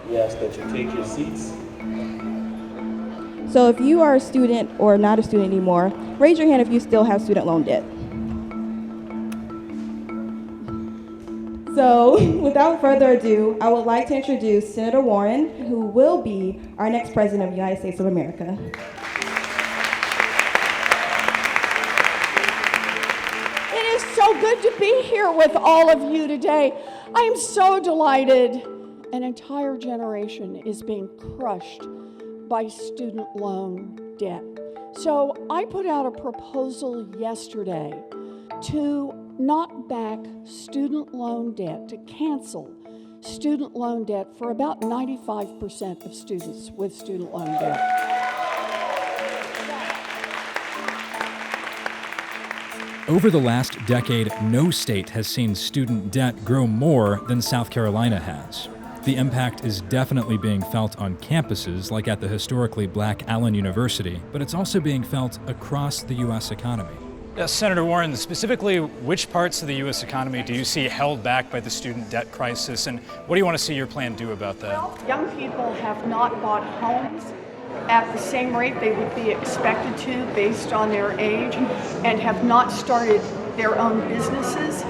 We ask that you take your seats. So if you are a student or not a student anymore, raise your hand if you still have student loan debt. So without further ado, I would like to introduce Senator Warren, who will be our next President of the United States of America. It is so good to be here with all of you today. I am so delighted. An entire generation is being crushed by student loan debt. So I put out a proposal yesterday to knock back student loan debt, to cancel student loan debt for about 95% of students with student loan debt. Over the last decade, no state has seen student debt grow more than South Carolina has. The impact is definitely being felt on campuses like at the historically black Allen University, but it's also being felt across the U.S. economy. Senator Warren, specifically, which parts of the U.S. economy do you see held back by the student debt crisis, and what do you want to see your plan do about that? Well, young people have not bought homes at the same rate they would be expected to based on their age, and have not started their own businesses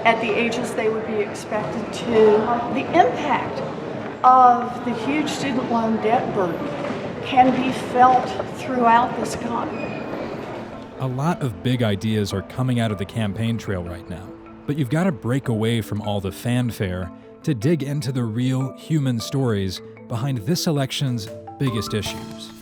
at the ages they would be expected to. The impact of the huge student loan debt burden can be felt throughout this economy. A lot of big ideas are coming out of the campaign trail right now, but you've got to break away from all the fanfare to dig into the real human stories behind this election's biggest issues.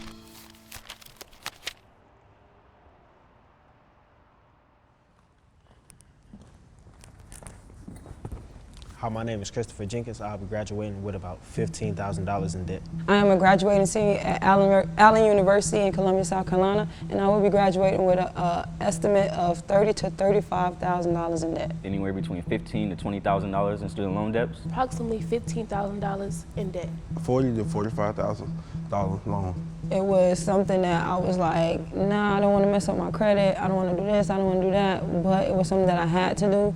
Hi, my name is Christopher Jenkins. I'll be graduating with about $15,000 in debt. I am a graduating senior at Allen University in Columbia, South Carolina, and I will be graduating with an estimate of $30,000 to $35,000 in debt. Anywhere between $15,000 to $20,000 in student loan debts. Approximately $15,000 in debt. $40,000 to $45,000 loan. It was something that I was like, nah, I don't want to mess up my credit. I don't want to do this, I don't want to do that. But it was something that I had to do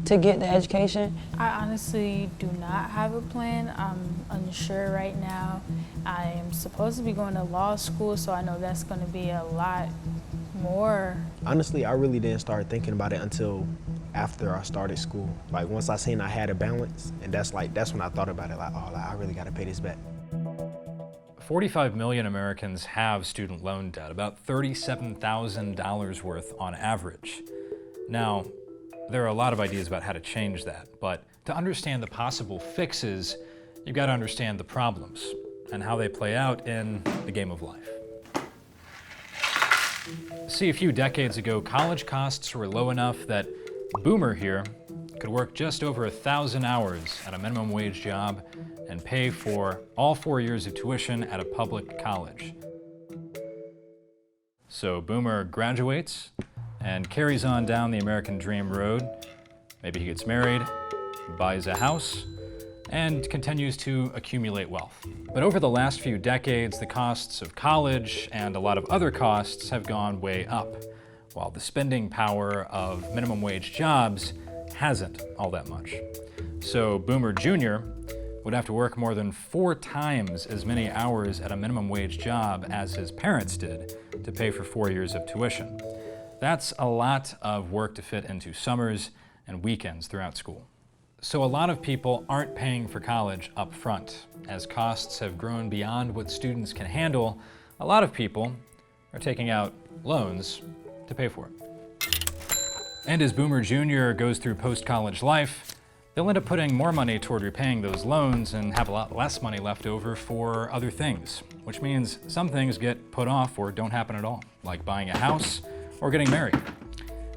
to get the education. I honestly do not have a plan. I'm unsure right now. I am supposed to be going to law school, so I know that's going to be a lot more. Honestly, I really didn't start thinking about it until after I started school. Like once I seen I had a balance, and that's when I thought about it, like, oh, I really got to pay this back. 45 million Americans have student loan debt, about $37,000 worth on average. Now, there are a lot of ideas about how to change that, but to understand the possible fixes, you've got to understand the problems and how they play out in the game of life. See, a few decades ago, college costs were low enough that Boomer here could work just over 1,000 hours at a minimum wage job and pay for all 4 years of tuition at a public college. So Boomer graduates and carries on down the American dream road. Maybe he gets married, buys a house, and continues to accumulate wealth. But over the last few decades, the costs of college and a lot of other costs have gone way up, while the spending power of minimum wage jobs hasn't all that much. So Boomer Jr. would have to work more than 4 times as many hours at a minimum wage job as his parents did to pay for 4 years of tuition. That's a lot of work to fit into summers and weekends throughout school. So a lot of people aren't paying for college up front. As costs have grown beyond what students can handle, a lot of people are taking out loans to pay for it. And as Boomer Jr. goes through post-college life, they'll end up putting more money toward repaying those loans and have a lot less money left over for other things, which means some things get put off or don't happen at all, like buying a house or getting married,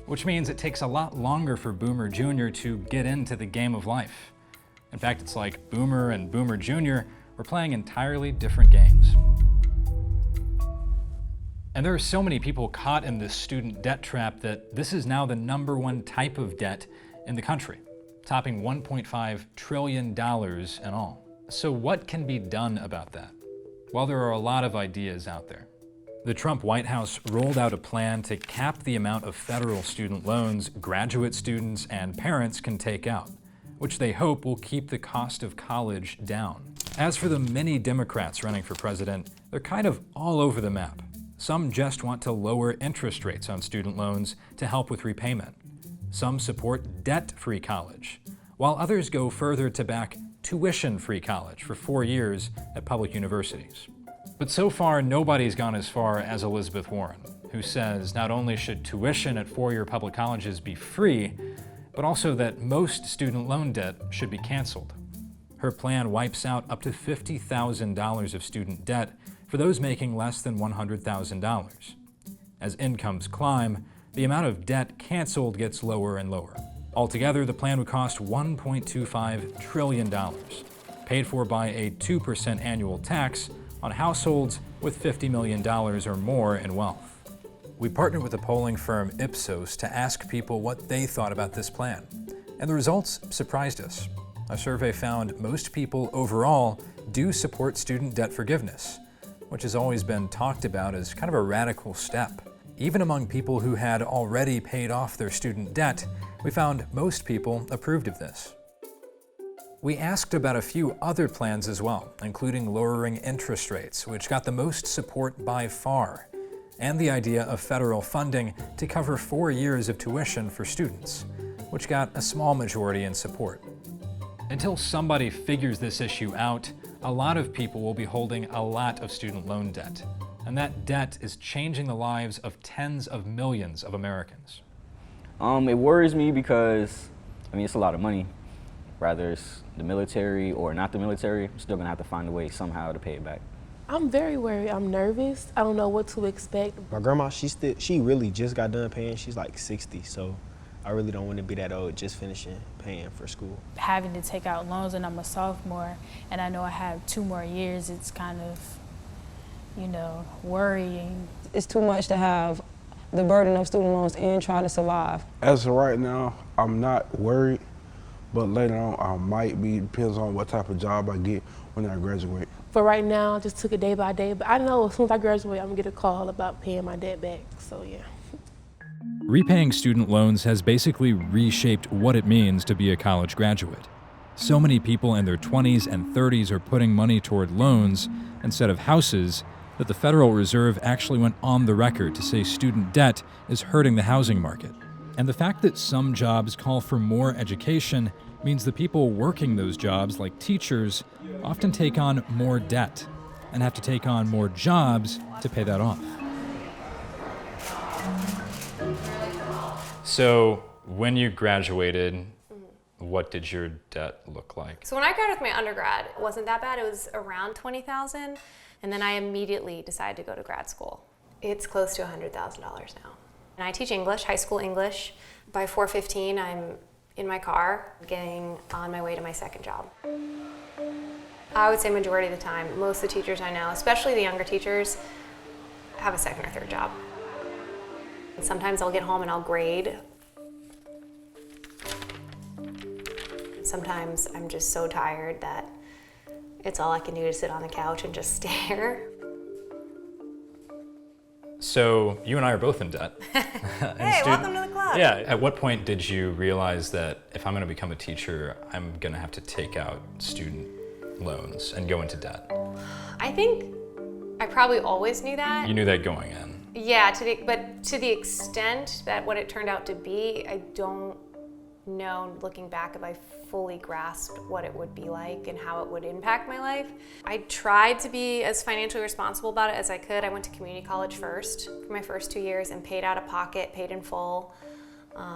which means it takes a lot longer for Boomer Jr. to get into the game of life. In fact, it's like Boomer and Boomer Jr. were playing entirely different games. And there are so many people caught in this student debt trap that this is now the #1 type of debt in the country, topping $1.5 trillion in all. So what can be done about that? Well, there are a lot of ideas out there. The Trump White House rolled out a plan to cap the amount of federal student loans graduate students and parents can take out, which they hope will keep the cost of college down. As for the many Democrats running for president, they're kind of all over the map. Some just want to lower interest rates on student loans to help with repayment. Some support debt-free college, while others go further to back tuition-free college for 4 years at public universities. But so far, nobody's gone as far as Elizabeth Warren, who says not only should tuition at four-year public colleges be free, but also that most student loan debt should be canceled. Her plan wipes out up to $50,000 of student debt for those making less than $100,000. As incomes climb, the amount of debt canceled gets lower and lower. Altogether, the plan would cost $1.25 trillion, paid for by a 2% annual tax on households with $50 million or more in wealth. We partnered with the polling firm Ipsos to ask people what they thought about this plan, and the results surprised us. A survey found most people overall do support student debt forgiveness, which has always been talked about as kind of a radical step. Even among people who had already paid off their student debt, we found most people approved of this. We asked about a few other plans as well, including lowering interest rates, which got the most support by far, and the idea of federal funding to cover 4 years of tuition for students, which got a small majority in support. Until somebody figures this issue out, a lot of people will be holding a lot of student loan debt, and that debt is changing the lives of tens of millions of Americans. It worries me because, it's a lot of money. Whether it's the military or not the military, I'm still gonna have to find a way somehow to pay it back. I'm very worried. I'm nervous. I don't know what to expect. My grandma, she really just got done paying. She's like 60, so I really don't want to be that old just finishing paying for school. Having to take out loans, and I'm a sophomore, and I know I have 2 more years, it's kind of, worrying. It's too much to have the burden of student loans and try to survive. As of right now, I'm not worried, but later on I might be, depends on what type of job I get when I graduate. For right now, I just took it day by day, but I know as soon as I graduate, I'm gonna get a call about paying my debt back, so yeah. Repaying student loans has basically reshaped what it means to be a college graduate. So many people in their 20s and 30s are putting money toward loans instead of houses that the Federal Reserve actually went on the record to say student debt is hurting the housing market. And the fact that some jobs call for more education means the people working those jobs, like teachers, often take on more debt and have to take on more jobs to pay that off. So, when you graduated, what did your debt look like? So when I graduated with my undergrad, it wasn't that bad. It was around $20,000, and then I immediately decided to go to grad school. It's close to $100,000 now. And I teach English, high school English. By 4:15, I'm in my car, getting on my way to my second job. I would say majority of the time, most of the teachers I know, especially the younger teachers, have a second or third job. Sometimes I'll get home and I'll grade. Sometimes I'm just so tired that it's all I can do to sit on the couch and just stare. So you and I are both in debt. Hey, welcome to the club. Yeah, at what point did you realize that if I'm gonna become a teacher, I'm gonna have to take out student loans and go into debt? I think I probably always knew that. You knew that going in? Yeah, but to the extent that what it turned out to be, I don't know, looking back, if I fully grasped what it would be like and how it would impact my life. I tried to be as financially responsible about it as I could. I went to community college first for my first 2 years and paid out of pocket, paid in full.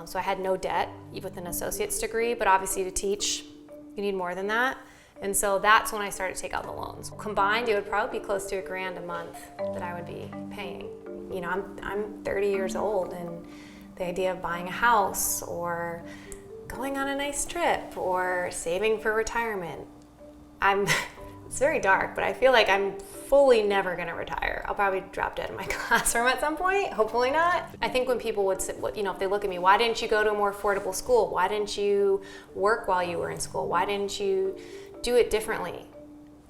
So I had no debt with an associate's degree, but obviously to teach, you need more than that. And so that's when I started to take out the loans. Combined, it would probably be close to $1,000 a month that I would be paying. You know, I'm 30 years old, and the idea of buying a house or going on a nice trip or saving for retirement, it's very dark, but I feel like I'm fully never gonna retire. I'll probably drop dead in my classroom at some point, hopefully not. I think when people would say, if they look at me, why didn't you go to a more affordable school? Why didn't you work while you were in school? Why didn't you do it differently?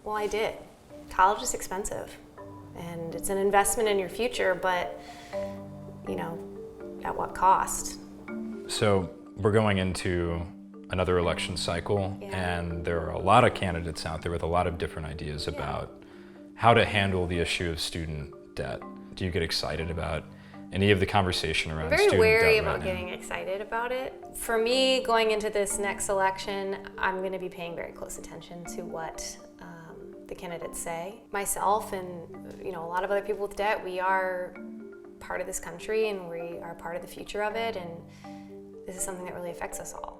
Well, I did. College is expensive, and it's an investment in your future, but at what cost? So we're going into another election cycle, and there are a lot of candidates out there with a lot of different ideas about how to handle the issue of student debt. Do you get excited about any of the conversation around student debt? I'm very wary about right getting excited about it. For me, going into this next election, I'm going to be paying very close attention to what the candidates say. Myself and a lot of other people with debt, we are part of this country and we are part of the future of it, and this is something that really affects us all.